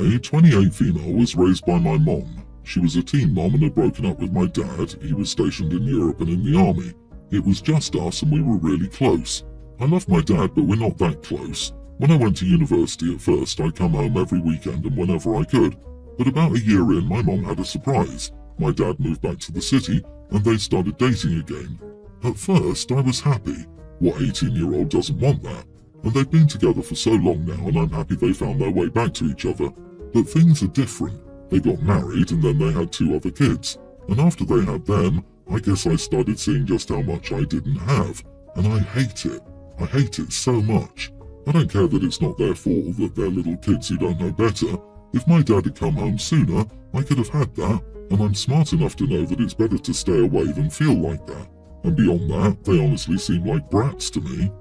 I, 28 female, was raised by my mom. She was a teen mom and had broken up with my dad. He was stationed in Europe and in the army. It was just us and we were really close. I love my dad, but we're not that close. When I went to university at first, I'd come home every weekend and whenever I could. But about a year in, my mom had a surprise. My dad moved back to the city and they started dating again. At first, I was happy. What 18-year-old doesn't want that? And they've been together for so long now and I'm happy they found their way back to each other. But things are different. They got married and then they had 2 other kids. And after they had them, I guess I started seeing just how much I didn't have. And I hate it. I hate it so much. I don't care that it's not their fault, that they're little kids who don't know better. If my dad had come home sooner, I could have had that. And I'm smart enough to know that it's better to stay away than feel like that. And beyond that, they honestly seem like brats to me.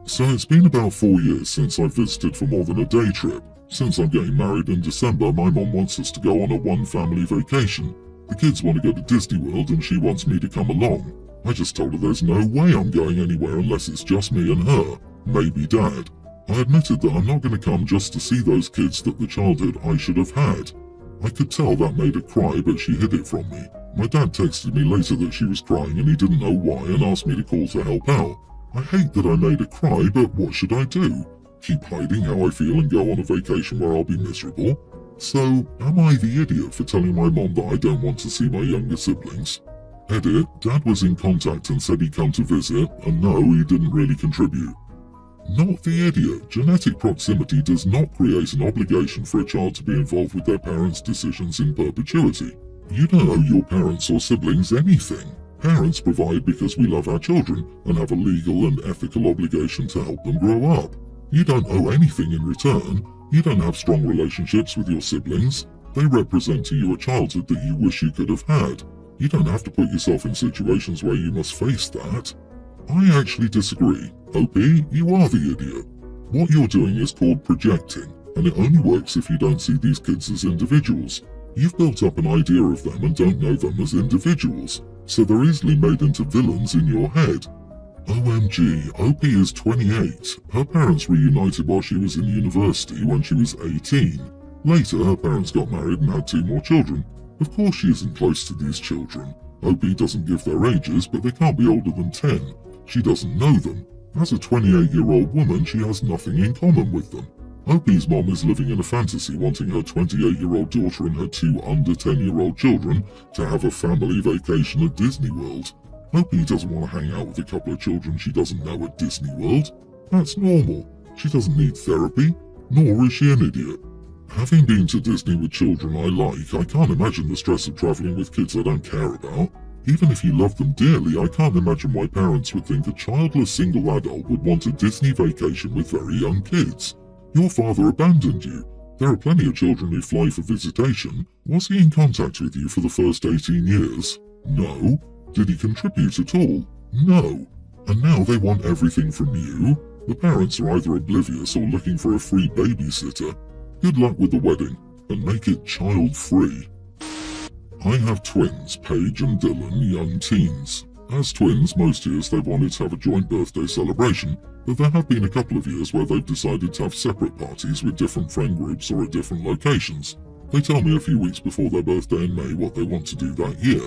So it's been about 4 years since I've visited for more than a day trip. Since I'm getting married in December, my mom wants us to go on a one-family vacation. The kids want to go to Disney World and she wants me to come along. I just told her there's no way I'm going anywhere unless it's just me and her, maybe Dad. I admitted that I'm not going to come just to see those kids that the childhood I should have had. I could tell that made her cry, but she hid it from me. My dad texted me later that she was crying and he didn't know why and asked me to call to help out. I hate that I made her cry, but what should I do? Keep hiding how I feel and go on a vacation where I'll be miserable? So, am I the idiot for telling my mom that I don't want to see my younger siblings? Edit, Dad was in contact and said he'd come to visit, and no, he didn't really contribute. Not the idiot. Genetic proximity does not create an obligation for a child to be involved with their parents' decisions in perpetuity. You don't owe your parents or siblings anything. Parents provide because we love our children and have a legal and ethical obligation to help them grow up. You don't owe anything in return. You don't have strong relationships with your siblings. They represent to you a childhood that you wish you could have had. You don't have to put yourself in situations where you must face that. I actually disagree. OP, you are the idiot. What you're doing is called projecting, and it only works if you don't see these kids as individuals. You've built up an idea of them and don't know them as individuals, so they're easily made into villains in your head. OMG, OP is 28. Her parents reunited while she was in university when she was 18. Later, her parents got married and had 2 more children. Of course she isn't close to these children. OP doesn't give their ages, but they can't be older than 10. She doesn't know them. As a 28-year-old woman, she has nothing in common with them. OP's mom is living in a fantasy, wanting her 28-year-old daughter and her 2 under 10-year-old children to have a family vacation at Disney World. OP doesn't want to hang out with a couple of children she doesn't know at Disney World. That's normal. She doesn't need therapy, nor is she an idiot. Having been to Disney with children I like, I can't imagine the stress of traveling with kids I don't care about. Even if you love them dearly, I can't imagine why parents would think a childless single adult would want a Disney vacation with very young kids. Your father abandoned you. There are plenty of children who fly for visitation. Was he in contact with you for the first 18 years? No. Did he contribute at all? No. And now they want everything from you? The parents are either oblivious or looking for a free babysitter. Good luck with the wedding, and make it child-free. I have twins, Paige and Dylan, young teens. As twins, most years they've wanted to have a joint birthday celebration, but there have been a couple of years where they've decided to have separate parties with different friend groups or at different locations. They tell me a few weeks before their birthday in May what they want to do that year.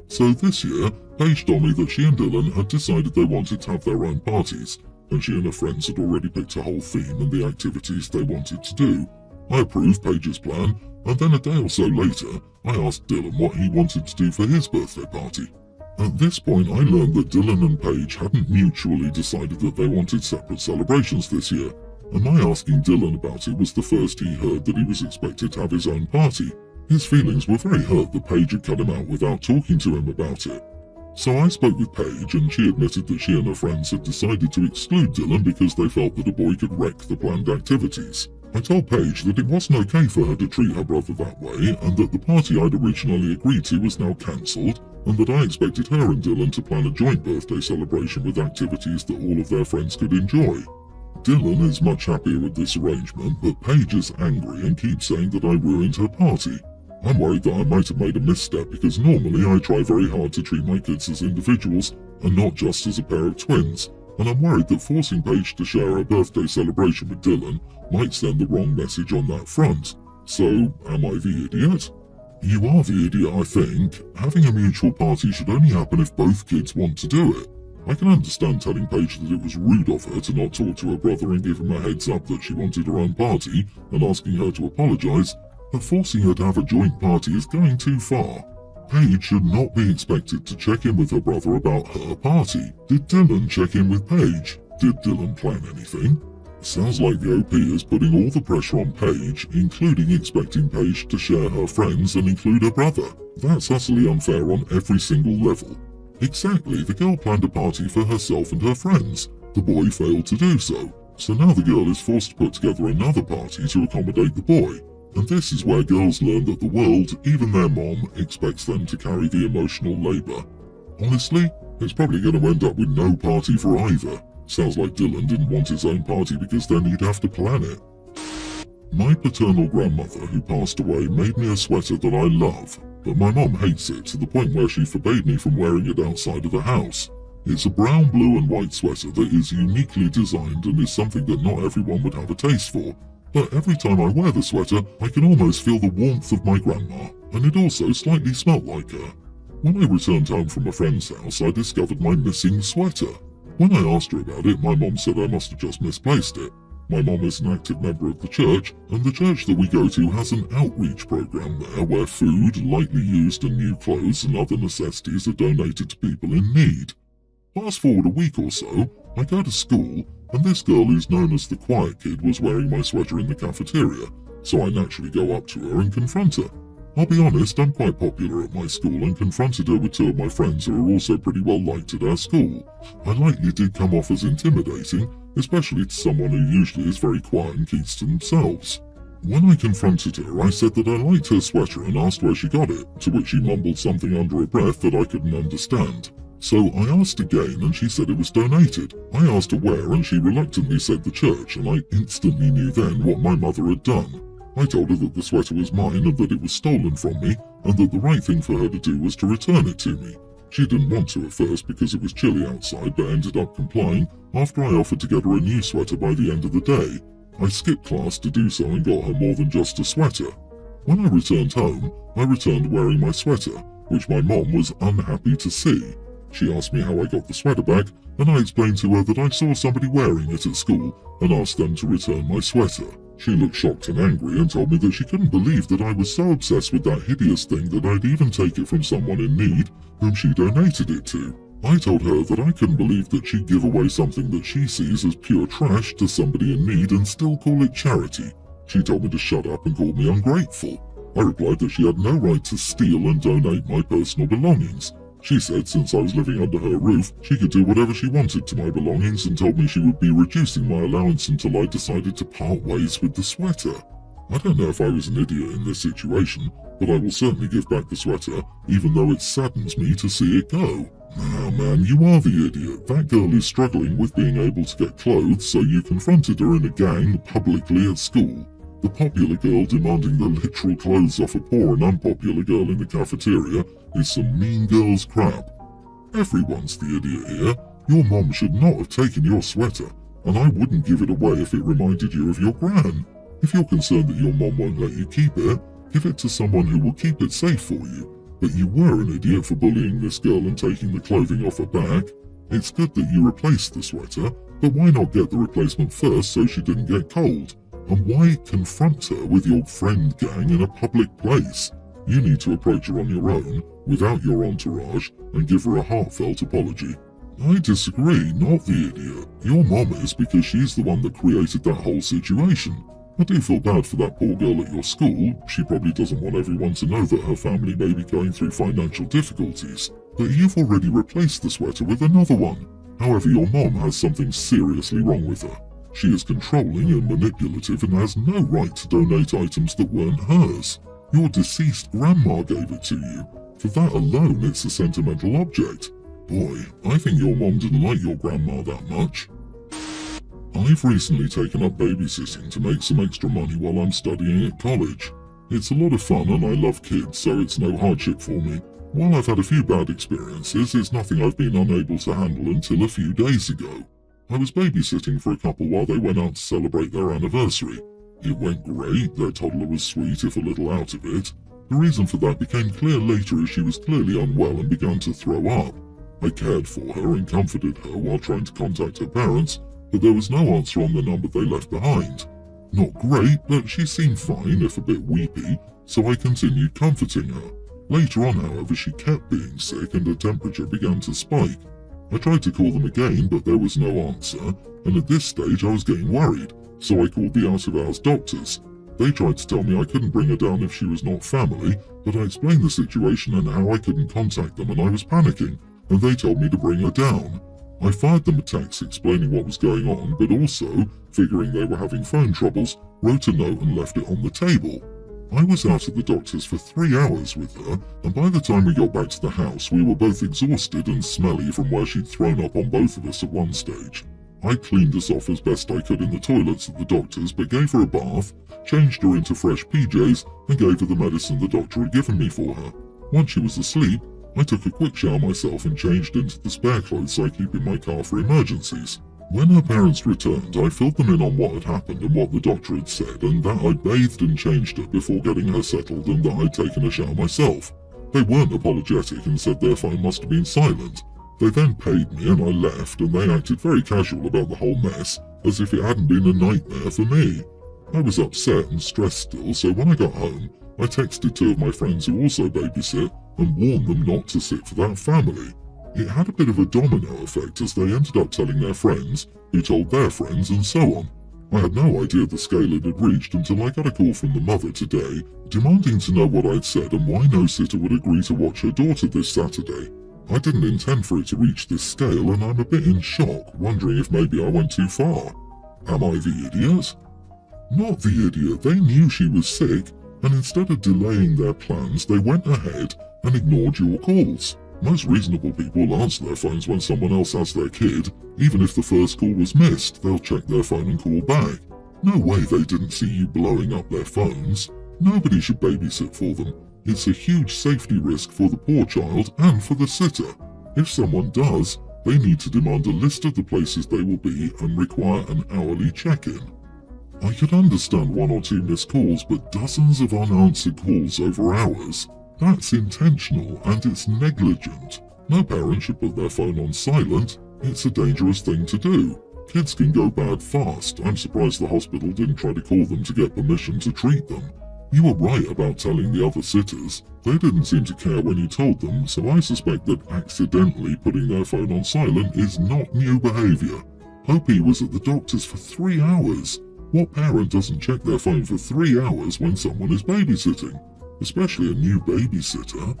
So this year, Paige told me that she and Dylan had decided they wanted to have their own parties, and she and her friends had already picked a whole theme and the activities they wanted to do. I approved Paige's plan, and then a day or so later, I asked Dylan what he wanted to do for his birthday party. At this point, I learned that Dylan and Paige hadn't mutually decided that they wanted separate celebrations this year, and my asking Dylan about it was the first he heard that he was expected to have his own party. His feelings were very hurt that Paige had cut him out without talking to him about it. So I spoke with Paige, and she admitted that she and her friends had decided to exclude Dylan because they felt that a boy could wreck the planned activities. I told Paige that it wasn't okay for her to treat her brother that way, and that the party I'd originally agreed to was now cancelled, and that I expected her and Dylan to plan a joint birthday celebration with activities that all of their friends could enjoy. Dylan is much happier with this arrangement, but Paige is angry and keeps saying that I ruined her party. I'm worried that I might have made a misstep because normally I try very hard to treat my kids as individuals and not just as a pair of twins, and I'm worried that forcing Paige to share her birthday celebration with Dylan might send the wrong message on that front. So, am I the idiot? You are the idiot, I think. Having a mutual party should only happen if both kids want to do it. I can understand telling Paige that it was rude of her to not talk to her brother and give him a heads up that she wanted her own party and asking her to apologise, but forcing her to have a joint party is going too far. Paige should not be expected to check in with her brother about her party. Did Dylan check in with Paige? Did Dylan plan anything? Sounds like the OP is putting all the pressure on Paige, including expecting Paige to share her friends and include her brother. That's utterly unfair on every single level. Exactly, the girl planned a party for herself and her friends. The boy failed to do so. So now the girl is forced to put together another party to accommodate the boy. And this is where girls learn that the world, even their mom, expects them to carry the emotional labour. Honestly, it's probably going to end up with no party for either. Sounds like Dylan didn't want his own party because then he'd have to plan it. My paternal grandmother, who passed away, made me a sweater that I love, but my mom hates it to the point where she forbade me from wearing it outside of the house. It's a brown, blue and white sweater that is uniquely designed and is something that not everyone would have a taste for. But every time I wear the sweater, I can almost feel the warmth of my grandma, and it also slightly smelt like her. When I returned home from a friend's house, I discovered my missing sweater. When I asked her about it, my mom said I must have just misplaced it. My mom is an active member of the church, and the church that we go to has an outreach program there where food, lightly used and new clothes and other necessities are donated to people in need. Fast forward a week or so, I go to school, and this girl who's known as the quiet kid was wearing my sweater in the cafeteria, so I naturally go up to her and confront her. I'll be honest, I'm quite popular at my school and confronted her with two of my friends who are also pretty well liked at our school. I likely did come off as intimidating, especially to someone who usually is very quiet and keeps to themselves. When I confronted her, I said that I liked her sweater and asked where she got it, to which she mumbled something under her breath that I couldn't understand. So I asked again and she said it was donated. I asked her where and she reluctantly said the church, and I instantly knew then what my mother had done. I told her that the sweater was mine and that it was stolen from me, and that the right thing for her to do was to return it to me. She didn't want to at first because it was chilly outside, but ended up complying after I offered to get her a new sweater by the end of the day. I skipped class to do so and got her more than just a sweater. When I returned home, I returned wearing my sweater, which my mom was unhappy to see. She asked me how I got the sweater back, and I explained to her that I saw somebody wearing it at school and asked them to return my sweater. She looked shocked and angry and told me that she couldn't believe that I was so obsessed with that hideous thing that I'd even take it from someone in need whom she donated it to. I told her that I couldn't believe that she'd give away something that she sees as pure trash to somebody in need and still call it charity. She told me to shut up and called me ungrateful. I replied that she had no right to steal and donate my personal belongings. She said since I was living under her roof, she could do whatever she wanted to my belongings and told me she would be reducing my allowance until I decided to part ways with the sweater. I don't know if I was an idiot in this situation, but I will certainly give back the sweater, even though it saddens me to see it go. Ah man, you are the idiot. That girl is struggling with being able to get clothes, so you confronted her in a gang publicly at school. The popular girl demanding the literal clothes off a poor and unpopular girl in the cafeteria is some mean girl's crap. Everyone's the idiot here. Your mom should not have taken your sweater, and I wouldn't give it away if it reminded you of your gran. If you're concerned that your mom won't let you keep it, give it to someone who will keep it safe for you. But you were an idiot for bullying this girl and taking the clothing off her back. It's good that you replaced the sweater, but why not get the replacement first so she didn't get cold? And why confront her with your friend gang in a public place? You need to approach her on your own, without your entourage, and give her a heartfelt apology. I disagree, not the idiot. Your mom is, because she's the one that created that whole situation. I do feel bad for that poor girl at your school. She probably doesn't want everyone to know that her family may be going through financial difficulties. But you've already replaced the sweater with another one. However, your mom has something seriously wrong with her. She is controlling and manipulative and has no right to donate items that weren't hers. Your deceased grandma gave it to you. For that alone, it's a sentimental object. Boy, I think your mom didn't like your grandma that much. I've recently taken up babysitting to make some extra money while I'm studying at college. It's a lot of fun and I love kids, so it's no hardship for me. While I've had a few bad experiences, it's nothing I've been unable to handle until a few days ago. I was babysitting for a couple while they went out to celebrate their anniversary. It went great, their toddler was sweet if a little out of it. The reason for that became clear later as she was clearly unwell and began to throw up. I cared for her and comforted her while trying to contact her parents, but there was no answer on the number they left behind. Not great, but she seemed fine if a bit weepy, so I continued comforting her. Later on, however, she kept being sick and her temperature began to spike. I tried to call them again, but there was no answer, and at this stage I was getting worried, so I called the out-of-hours doctors. They tried to tell me I couldn't bring her down if she was not family, but I explained the situation and how I couldn't contact them and I was panicking, and they told me to bring her down. I fired them a text explaining what was going on, but also, figuring they were having phone troubles, wrote a note and left it on the table. I was out at the doctor's for 3 hours with her, and by the time we got back to the house we were both exhausted and smelly from where she'd thrown up on both of us at one stage. I cleaned us off as best I could in the toilets at the doctor's, but gave her a bath, changed her into fresh PJs, and gave her the medicine the doctor had given me for her. Once she was asleep, I took a quick shower myself and changed into the spare clothes I keep in my car for emergencies. When her parents returned, I filled them in on what had happened and what the doctor had said, and that I'd bathed and changed her before getting her settled and that I'd taken a shower myself. They weren't apologetic and said their phone must have been silent. They then paid me and I left, and they acted very casual about the whole mess, as if it hadn't been a nightmare for me. I was upset and stressed still, so when I got home, I texted 2 of my friends who also babysit and warned them not to sit for that family. It had a bit of a domino effect as they ended up telling their friends, who told their friends, and so on. I had no idea the scale it had reached until I got a call from the mother today, demanding to know what I'd said and why no sitter would agree to watch her daughter this Saturday. I didn't intend for it to reach this scale, and I'm a bit in shock, wondering if maybe I went too far. Am I the idiot? Not the idiot. They knew she was sick, and instead of delaying their plans, they went ahead and ignored your calls. Most reasonable people will answer their phones when someone else has their kid. Even if the first call was missed, they'll check their phone and call back. No way they didn't see you blowing up their phones. Nobody should babysit for them. It's a huge safety risk for the poor child and for the sitter. If someone does, they need to demand a list of the places they will be and require an hourly check-in. I could understand 1 or 2 missed calls, but dozens of unanswered calls over hours? That's intentional and it's negligent. No parent should put their phone on silent. It's a dangerous thing to do. Kids can go bad fast. I'm surprised the hospital didn't try to call them to get permission to treat them. You were right about telling the other sitters. They didn't seem to care when you told them, so I suspect that accidentally putting their phone on silent is not new behavior. Hope he was at the doctor's for 3 hours. What parent doesn't check their phone for 3 hours when someone is babysitting? Especially a new babysitter.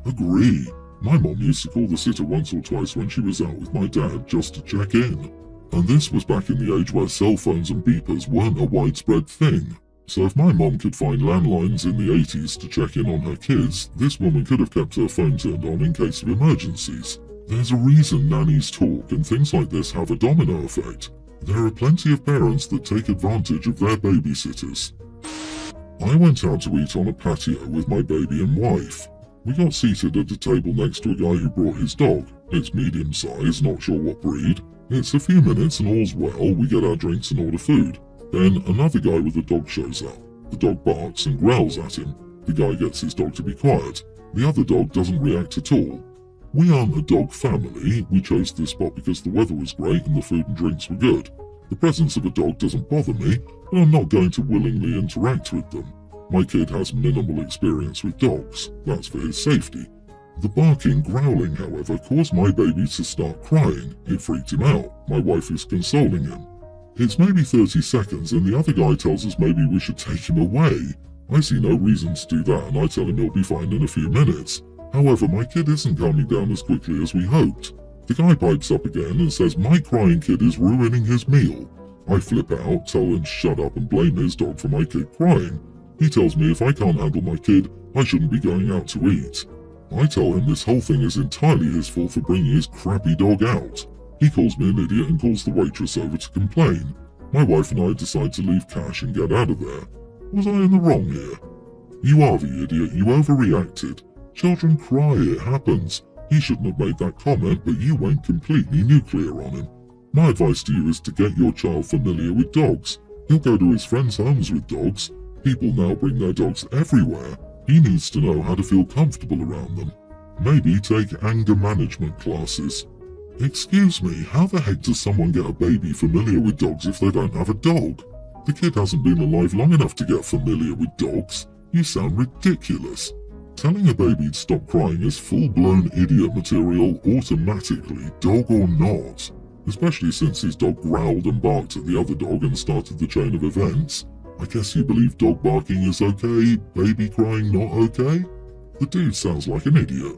Agree. My mom used to call the sitter once or twice when she was out with my dad just to check in. And this was back in the age where cell phones and beepers weren't a widespread thing. So if my mom could find landlines in the 80s to check in on her kids, this woman could have kept her phone turned on in case of emergencies. There's a reason nannies talk and things like this have a domino effect. There are plenty of parents that take advantage of their babysitters. I went out to eat on a patio with my baby and wife. We got seated at a table next to a guy who brought his dog. It's medium size, not sure what breed. It's a few minutes and all's well, we get our drinks and order food. Then another guy with a dog shows up. The dog barks and growls at him. The guy gets his dog to be quiet. The other dog doesn't react at all. We aren't a dog family. We chose this spot because the weather was great and the food and drinks were good. The presence of a dog doesn't bother me, but I'm not going to willingly interact with them. My kid has minimal experience with dogs. That's for his safety. The barking, growling, however, caused my baby to start crying. It freaked him out. My wife is consoling him. It's maybe 30 seconds and the other guy tells us maybe we should take him away. I see no reason to do that and I tell him he'll be fine in a few minutes. However, my kid isn't calming down as quickly as we hoped. The guy pipes up again and says my crying kid is ruining his meal. I flip out, tell him shut up and blame his dog for my kid crying. He tells me if I can't handle my kid, I shouldn't be going out to eat. I tell him this whole thing is entirely his fault for bringing his crappy dog out. He calls me an idiot and calls the waitress over to complain. My wife and I decide to leave cash and get out of there. Was I in the wrong here? You are the idiot, you overreacted. Children cry, it happens. He shouldn't have made that comment, but you went completely nuclear on him. My advice to you is to get your child familiar with dogs. He'll go to his friends' homes with dogs. People now bring their dogs everywhere. He needs to know how to feel comfortable around them. Maybe take anger management classes. Excuse me, how the heck does someone get a baby familiar with dogs if they don't have a dog? The kid hasn't been alive long enough to get familiar with dogs. You sound ridiculous. Telling a baby to stop crying is full-blown idiot material automatically, dog or not. Especially since his dog growled and barked at the other dog and started the chain of events. I guess you believe dog barking is okay, baby crying not okay? The dude sounds like an idiot.